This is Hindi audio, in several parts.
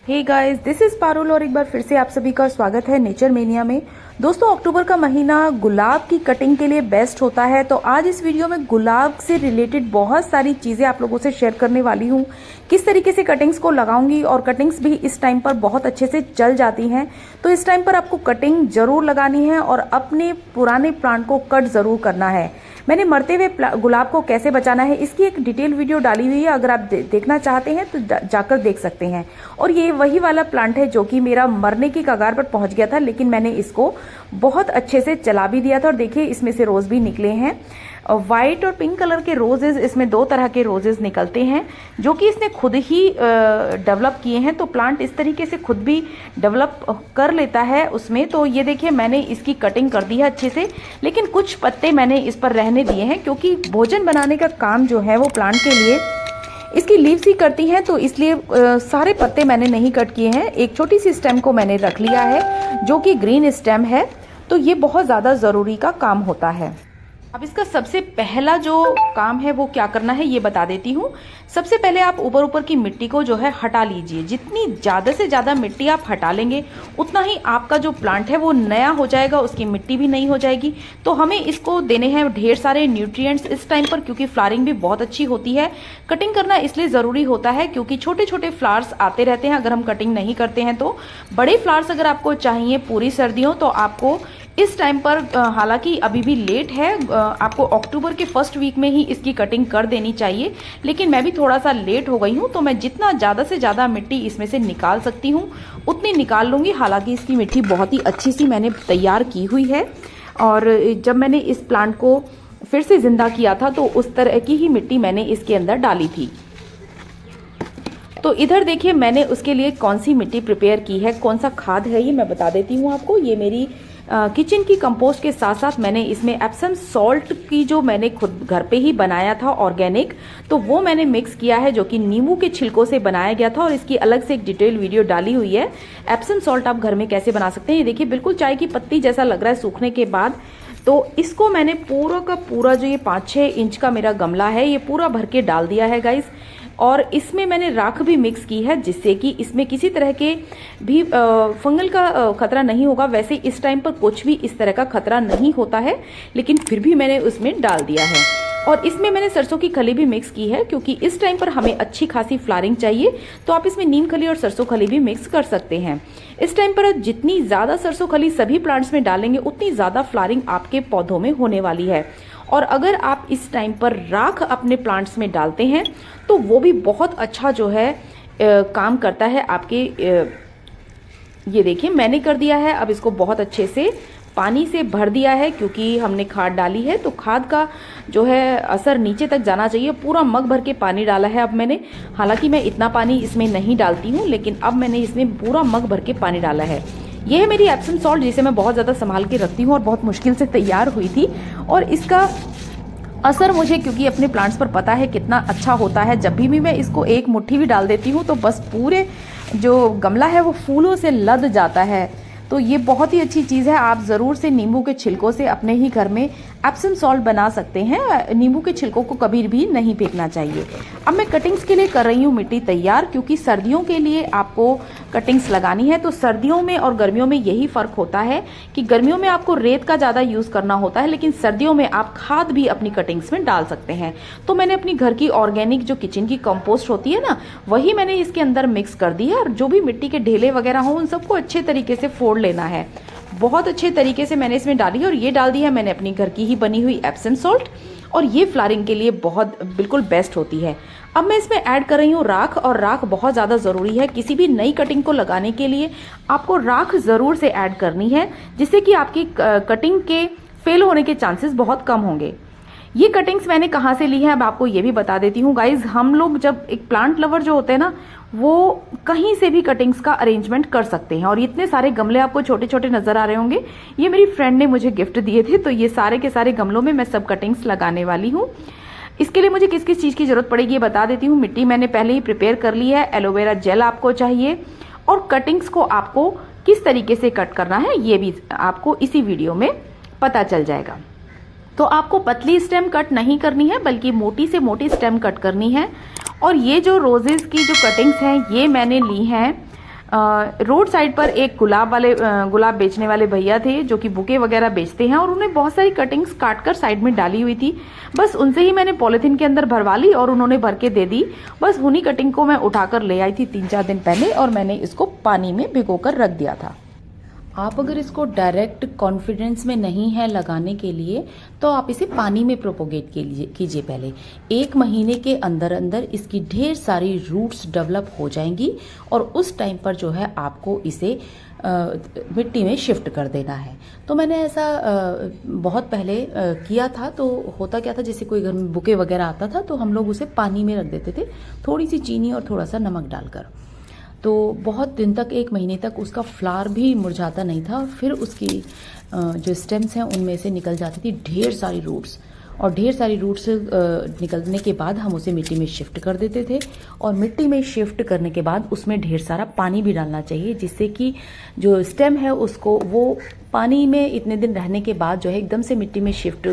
Hey guys, this is Parul और एक बार फिर से आप सभी का स्वागत है नेचर मेनिया में। दोस्तों, अक्टूबर का महीना गुलाब की कटिंग के लिए बेस्ट होता है, तो आज इस वीडियो में गुलाब से रिलेटेड बहुत सारी चीज़ें आप लोगों से शेयर करने वाली हूँ। किस तरीके से कटिंग्स को लगाऊंगी और कटिंग्स भी इस टाइम पर बहुत अच्छे से चल जाती हैं, तो इस टाइम पर आपको कटिंग जरूर लगानी है और अपने पुराने प्लांट को कट जरूर करना है। मैंने मरते हुए गुलाब को कैसे बचाना है इसकी एक डिटेल वीडियो डाली हुई है, अगर आप देखना चाहते हैं तो जाकर देख सकते हैं। और ये वही वाला प्लांट है जो कि मेरा मरने की कगार पर पहुंच गया था, लेकिन मैंने इसको बहुत अच्छे से चला भी दिया था। और देखिए, इसमें से रोज भी निकले हैं। वाइट और पिंक कलर के रोजेज, इसमें दो तरह के रोजेज निकलते हैं जो कि इसने खुद ही डेवलप किए हैं। तो प्लांट इस तरीके से खुद भी डेवलप कर लेता है उसमें। तो ये देखिए, मैंने इसकी कटिंग कर दी है अच्छे से, लेकिन कुछ पत्ते मैंने इस पर रहने दिए हैं क्योंकि भोजन बनाने का काम जो है वो प्लांट के लिए इसकी लीव्स ही करती हैं, तो इसलिए सारे पत्ते मैंने नहीं कट किए हैं। एक छोटी सी स्टेम को मैंने रख लिया है जो कि ग्रीन स्टेम है, तो ये बहुत ज़्यादा ज़रूरी का काम होता है। अब इसका सबसे पहला जो काम है वो क्या करना है ये बता देती हूँ। सबसे पहले आप ऊपर ऊपर की मिट्टी को जो है हटा लीजिए। जितनी ज़्यादा से ज़्यादा मिट्टी आप हटा लेंगे उतना ही आपका जो प्लांट है वो नया हो जाएगा, उसकी मिट्टी भी नई हो जाएगी। तो हमें इसको देने हैं ढेर सारे न्यूट्रिएंट्स इस टाइम पर, क्योंकि फ्लावरिंग भी बहुत अच्छी होती है। कटिंग करना इसलिए ज़रूरी होता है क्योंकि छोटे छोटे फ्लावर्स आते रहते हैं अगर हम कटिंग नहीं करते हैं तो। बड़े फ्लावर्स अगर आपको चाहिए पूरी सर्दियों, तो आपको इस टाइम पर, हालांकि अभी भी लेट है, आपको अक्टूबर के फर्स्ट वीक में ही इसकी कटिंग कर देनी चाहिए, लेकिन मैं भी थोड़ा सा लेट हो गई हूँ, तो मैं जितना ज़्यादा से ज़्यादा मिट्टी इसमें से निकाल सकती हूँ उतनी निकाल लूँगी। हालांकि इसकी मिट्टी बहुत ही अच्छी सी मैंने तैयार की हुई है, और जब मैंने इस प्लांट को फिर से ज़िंदा किया था तो उस तरह की ही मिट्टी मैंने इसके अंदर डाली थी। तो इधर देखिए, मैंने उसके लिए कौन सी मिट्टी प्रिपेयर की है, कौन सा खाद है ये मैं बता देती हूँ आपको। ये मेरी किचन की कंपोस्ट के साथ साथ मैंने इसमें एप्सम सॉल्ट की, जो मैंने खुद घर पे ही बनाया था ऑर्गेनिक, तो वो मैंने मिक्स किया है, जो कि नींबू के छिलकों से बनाया गया था। और इसकी अलग से एक डिटेल वीडियो डाली हुई है, एप्सम सॉल्ट आप घर में कैसे बना सकते हैं। ये देखिए, बिल्कुल चाय की पत्ती जैसा लग रहा है सूखने के बाद। तो इसको मैंने पूरा का पूरा, जो ये 5-6 इंच का मेरा गमला है, ये पूरा भर के डाल दिया है गाइस। और इसमें मैंने राख भी मिक्स की है, जिससे कि इसमें किसी तरह के भी फंगल का खतरा नहीं होगा। वैसे इस टाइम पर कुछ भी इस तरह का खतरा नहीं होता है, लेकिन फिर भी मैंने उसमें डाल दिया है। और इसमें मैंने सरसों की खली भी मिक्स की है, क्योंकि इस टाइम पर हमें अच्छी खासी फ्लावरिंग चाहिए, तो आप इसमें नीम खली और सरसों खली भी मिक्स कर सकते हैं। इस टाइम पर जितनी ज़्यादा सरसों खली सभी प्लांट्स में डालेंगे उतनी ज़्यादा फ्लावरिंग आपके पौधों में होने वाली है। और अगर आप इस टाइम पर राख अपने प्लांट्स में डालते हैं तो वो भी बहुत अच्छा जो है काम करता है आपके। ये देखिए, मैंने कर दिया है। अब इसको बहुत अच्छे से पानी से भर दिया है, क्योंकि हमने खाद डाली है तो खाद का जो है असर नीचे तक जाना चाहिए। पूरा मग भर के पानी डाला है अब मैंने। हालांकि मैं इतना पानी इसमें नहीं डालती हूँ, लेकिन अब मैंने इसमें पूरा मग भर के पानी डाला है। यह है मेरी एप्सम सॉल्ट, जिसे मैं बहुत ज़्यादा संभाल के रखती हूँ और बहुत मुश्किल से तैयार हुई थी। और इसका असर मुझे, क्योंकि अपने प्लांट्स पर पता है कितना अच्छा होता है, जब भी मैं इसको एक मुट्ठी भी डाल देती हूँ तो बस पूरे जो गमला है वो फूलों से लद जाता है। तो ये बहुत ही अच्छी चीज़ है। आप ज़रूर से नींबू के छिलकों से अपने ही घर में एप्सम सॉल्ट बना सकते हैं। नींबू के छिलकों को कभी भी नहीं फेंकना चाहिए। अब मैं कटिंग्स के लिए कर रही हूँ मिट्टी तैयार, क्योंकि सर्दियों के लिए आपको कटिंग्स लगानी है। तो सर्दियों में और गर्मियों में यही फ़र्क होता है कि गर्मियों में आपको रेत का ज़्यादा यूज़ करना होता है, लेकिन सर्दियों में आप खाद भी अपनी कटिंग्स में डाल सकते हैं। तो मैंने अपनी घर की ऑर्गेनिक जो किचन की कंपोस्ट होती है ना, वही मैंने इसके अंदर मिक्स कर दी है। और जो भी मिट्टी के ढेले वगैरह हों उन सबको अच्छे तरीके से फोड़ लेना है। बहुत अच्छे तरीके से मैंने इसमें डाली है। और ये डाल दी है मैंने अपनी घर की ही बनी हुई एप्सम सॉल्ट, और ये फ्लावरिंग के लिए बहुत बिल्कुल बेस्ट होती है। अब मैं इसमें ऐड कर रही हूँ राख, और राख बहुत ज़्यादा ज़रूरी है। किसी भी नई कटिंग को लगाने के लिए आपको राख ज़रूर से ऐड करनी है, जिससे कि आपकी कटिंग के फेल होने के चांसेस बहुत कम होंगे। ये कटिंग्स मैंने कहाँ से ली है अब आपको ये भी बता देती हूँ गाइज। हम लोग जब, एक प्लांट लवर जो होते हैं ना, वो कहीं से भी कटिंग्स का अरेंजमेंट कर सकते हैं। और इतने सारे गमले आपको छोटे छोटे नजर आ रहे होंगे, ये मेरी फ्रेंड ने मुझे गिफ्ट दिए थे। तो ये सारे के सारे गमलों में मैं सब कटिंग्स लगाने वाली हूँ। इसके लिए मुझे किस किस चीज़ की जरूरत पड़ेगी ये बता देती हूँ। मिट्टी मैंने पहले ही प्रिपेयर कर ली है, एलोवेरा जेल आपको चाहिए, और कटिंग्स को आपको किस तरीके से कट करना है ये भी आपको इसी वीडियो में पता चल जाएगा। तो आपको पतली स्टेम कट नहीं करनी है, बल्कि मोटी से मोटी स्टेम कट करनी है। और ये जो रोजेस की जो कटिंग्स हैं ये मैंने ली हैं रोड साइड पर एक गुलाब बेचने वाले भैया थे जो कि बुके वगैरह बेचते हैं, और उन्होंने बहुत सारी कटिंग्स काट कर साइड में डाली हुई थी। बस उनसे ही मैंने पॉलिथीन के अंदर भरवा ली और उन्होंने भर के दे दी। बस उन्हीं कटिंग को मैं उठाकर ले आई थी 3-4 दिन पहले, और मैंने इसको पानी में भिगोकर रख दिया था। आप अगर इसको डायरेक्ट कॉन्फिडेंस में नहीं है लगाने के लिए, तो आप इसे पानी में प्रोपोगेट कीजिए पहले। 1 महीने के अंदर अंदर इसकी ढेर सारी रूट्स डेवलप हो जाएंगी, और उस टाइम पर जो है आपको इसे मिट्टी में शिफ्ट कर देना है। तो मैंने ऐसा बहुत पहले किया था। तो होता क्या था, जैसे कोई घर में बुके वगैरह आता था तो हम लोग उसे पानी में रख देते थे, थोड़ी सी चीनी और थोड़ा सा नमक डालकर। तो बहुत दिन तक, 1 महीने तक उसका फ्लावर भी मुरझाता नहीं था, और फिर उसकी जो स्टेम्स हैं उनमें से निकल जाती थी ढेर सारी रूट्स। और ढेर सारी रूट्स निकलने के बाद हम उसे मिट्टी में शिफ्ट कर देते थे, और मिट्टी में शिफ्ट करने के बाद उसमें ढेर सारा पानी भी डालना चाहिए, जिससे कि जो स्टेम है उसको वो पानी में इतने दिन रहने के बाद जो है एकदम से मिट्टी में शिफ्ट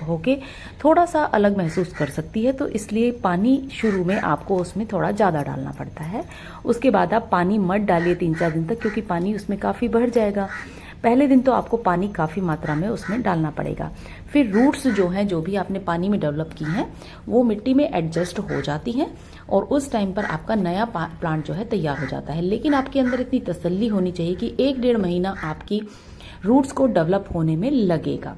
होके थोड़ा सा अलग महसूस कर सकती है। तो इसलिए पानी शुरू में आपको उसमें थोड़ा ज़्यादा डालना पड़ता है। उसके बाद आप पानी मत डालिए 3-4 दिन तक, क्योंकि पानी उसमें काफ़ी बढ़ जाएगा। पहले दिन तो आपको पानी काफ़ी मात्रा में उसमें डालना पड़ेगा। फिर रूट्स जो हैं, जो भी आपने पानी में डेवलप की हैं, वो मिट्टी में एडजस्ट हो जाती हैं, और उस टाइम पर आपका नया प्लांट जो है तैयार हो जाता है। लेकिन आपके अंदर इतनी तसल्ली होनी चाहिए कि 1-1.5 महीना आपकी रूट्स को डेवलप होने में लगेगा।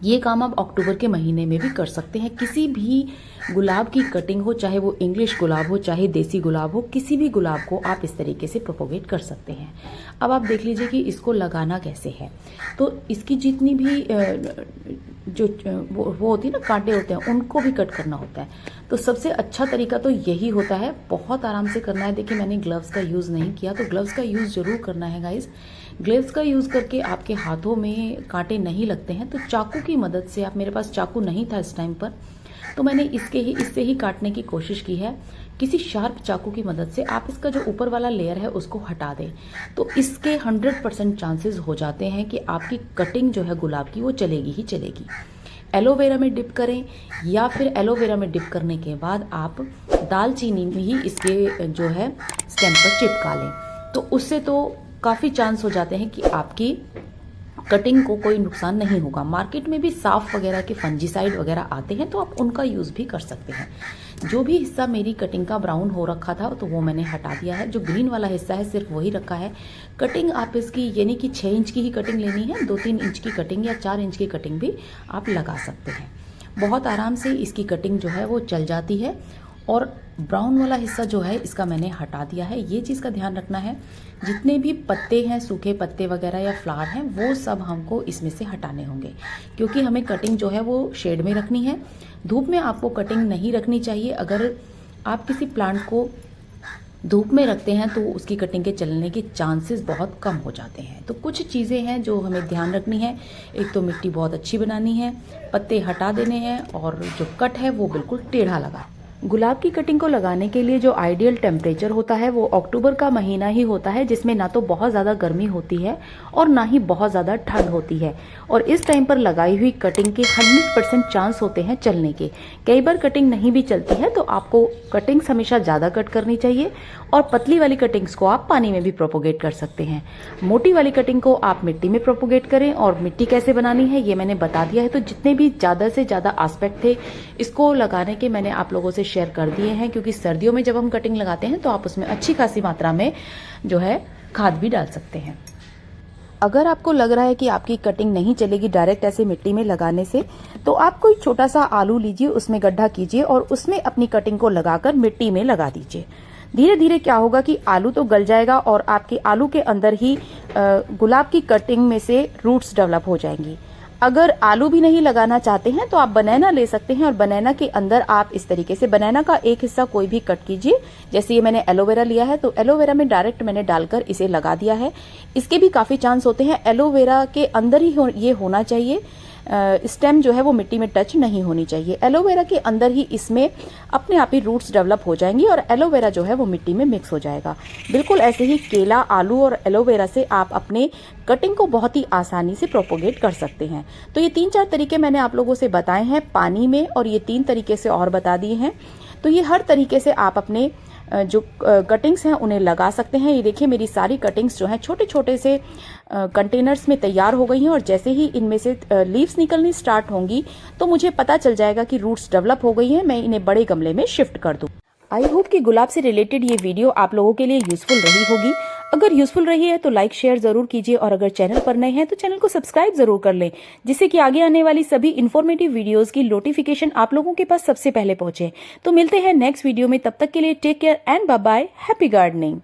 ये काम आप अक्टूबर के महीने में भी कर सकते हैं। किसी भी गुलाब की कटिंग हो, चाहे वो इंग्लिश गुलाब हो चाहे देसी गुलाब हो, किसी भी गुलाब को आप इस तरीके से प्रोपोगेट कर सकते हैं। अब आप देख लीजिए कि इसको लगाना कैसे है। तो इसकी जितनी भी जो वो होती है ना, कांटे होते हैं, उनको भी कट करना होता है। तो सबसे अच्छा तरीका तो यही होता है, बहुत आराम से करना है। देखिए, मैंने ग्लव्स का यूज़ नहीं किया, तो ग्लव्स का यूज़ ज़रूर करना है गाइस। ग्लव्स का यूज़ करके आपके हाथों में कांटे नहीं लगते हैं, तो चाकू की मदद से मेरे पास चाकू नहीं था इस टाइम पर, तो मैंने इससे ही काटने की कोशिश की है। किसी शार्प चाकू की मदद से आप इसका जो ऊपर वाला लेयर है उसको हटा दें, तो इसके 100% चांसेस हो जाते हैं कि आपकी कटिंग जो है गुलाब की वो चलेगी ही चलेगी। एलोवेरा में डिप करें, या फिर एलोवेरा में डिप करने के बाद आप दालचीनी में ही इसके जो है स्टेम पर चिपका लें, तो उससे तो काफ़ी चांस हो जाते हैं कि आपकी कटिंग को कोई नुकसान नहीं होगा। मार्केट में भी साफ वगैरह के फंजीसाइड वगैरह आते हैं, तो आप उनका यूज़ भी कर सकते हैं। जो भी हिस्सा मेरी कटिंग का ब्राउन हो रखा था तो वो मैंने हटा दिया है। जो ग्रीन वाला हिस्सा है सिर्फ वही रखा है। कटिंग आप इसकी यानी कि 6 इंच की ही कटिंग लेनी है, 2-3 इंच की कटिंग या 4 इंच की कटिंग भी आप लगा सकते हैं। बहुत आराम से इसकी कटिंग जो है वो चल जाती है। और ब्राउन वाला हिस्सा जो है इसका मैंने हटा दिया है। ये चीज़ का ध्यान रखना है, जितने भी पत्ते हैं, सूखे पत्ते वगैरह या फ्लावर हैं, वो सब हमको इसमें से हटाने होंगे, क्योंकि हमें कटिंग जो है वो शेड में रखनी है। धूप में आपको कटिंग नहीं रखनी चाहिए। अगर आप किसी प्लांट को धूप में रखते हैं तो उसकी कटिंग के चलने के चांसेस बहुत कम हो जाते हैं। तो कुछ चीज़ें हैं जो हमें ध्यान रखनी है। एक तो मिट्टी बहुत अच्छी बनानी है, पत्ते हटा देने हैं, और जो कट है वो बिल्कुल टेढ़ा लगा। गुलाब की कटिंग को लगाने के लिए जो आइडियल टेम्परेचर होता है वो अक्टूबर का महीना ही होता है, जिसमें ना तो बहुत ज़्यादा गर्मी होती है और ना ही बहुत ज़्यादा ठंड होती है। और इस टाइम पर लगाई हुई कटिंग के 100% चांस होते हैं चलने के। कई बार कटिंग नहीं भी चलती है, तो आपको कटिंग्स हमेशा ज़्यादा कट करनी चाहिए, और पतली वाली कटिंग्स को आप पानी में भी प्रोपोगेट कर सकते हैं। मोटी वाली कटिंग को आप मिट्टी में प्रोपोगेट करें। और मिट्टी कैसे बनानी है ये मैंने बता दिया है। तो जितने भी ज़्यादा से ज़्यादा आस्पेक्ट थे इसको लगाने के मैंने आप लोगों से शेयर कर दिए हैं, क्योंकि सर्दियों में जब हम कटिंग लगाते हैं तो आप उसमें अच्छी खासी मात्रा में जो है खाद भी डाल सकते हैं। अगर आपको लग रहा है कि आपकी कटिंग नहीं चलेगी डायरेक्ट ऐसे मिट्टी में लगाने से, तो आप कोई छोटा सा आलू लीजिए, उसमें गड्ढा कीजिए और उसमें अपनी कटिंग को लगाकर मिट्टी में लगा दीजिए। धीरे धीरे क्या होगा कि आलू तो गल जाएगा और आपके आलू के अंदर ही गुलाब की कटिंग में से रूट्स डेवलप हो जाएंगी। अगर आलू भी नहीं लगाना चाहते हैं तो आप बनाना ले सकते हैं, और बनाना के अंदर आप इस तरीके से बनाना का एक हिस्सा कोई भी कट कीजिए। जैसे ये मैंने एलोवेरा लिया है, तो एलोवेरा में डायरेक्ट मैंने डालकर इसे लगा दिया है। इसके भी काफी चांस होते हैं। एलोवेरा के अंदर ही ये होना चाहिए, स्टेम जो है वो मिट्टी में टच नहीं होनी चाहिए। एलोवेरा के अंदर ही इसमें अपने आप ही रूट्स डेवलप हो जाएंगी और एलोवेरा जो है वो मिट्टी में मिक्स हो जाएगा। बिल्कुल ऐसे ही केला, आलू और एलोवेरा से आप अपने कटिंग को बहुत ही आसानी से प्रोपोगेट कर सकते हैं। तो ये 3-4 तरीके मैंने आप लोगों से बताए हैं पानी में, और ये 3 तरीके से और बता दिए हैं। तो ये हर तरीके से आप अपने जो कटिंग्स हैं उन्हें लगा सकते हैं। ये देखिए मेरी सारी कटिंग्स जो हैं छोटे छोटे से कंटेनर्स में तैयार हो गई हैं और जैसे ही इनमें से लीव्स निकलनी स्टार्ट होंगी तो मुझे पता चल जाएगा कि रूट्स डेवलप हो गई हैं, मैं इन्हें बड़े गमले में शिफ्ट कर दूँ। आई होप कि गुलाब से रिलेटेड ये वीडियो आप लोगों के लिए यूजफुल रही होगी। अगर यूजफुल रही है तो लाइक शेयर जरूर कीजिए और अगर चैनल पर नए हैं तो चैनल को सब्सक्राइब जरूर कर लें, जिससे कि आगे आने वाली सभी इन्फॉर्मेटिव वीडियोस की नोटिफिकेशन आप लोगों के पास सबसे पहले पहुंचे। तो मिलते हैं नेक्स्ट वीडियो में, तब तक के लिए take care and bye bye, happy gardening.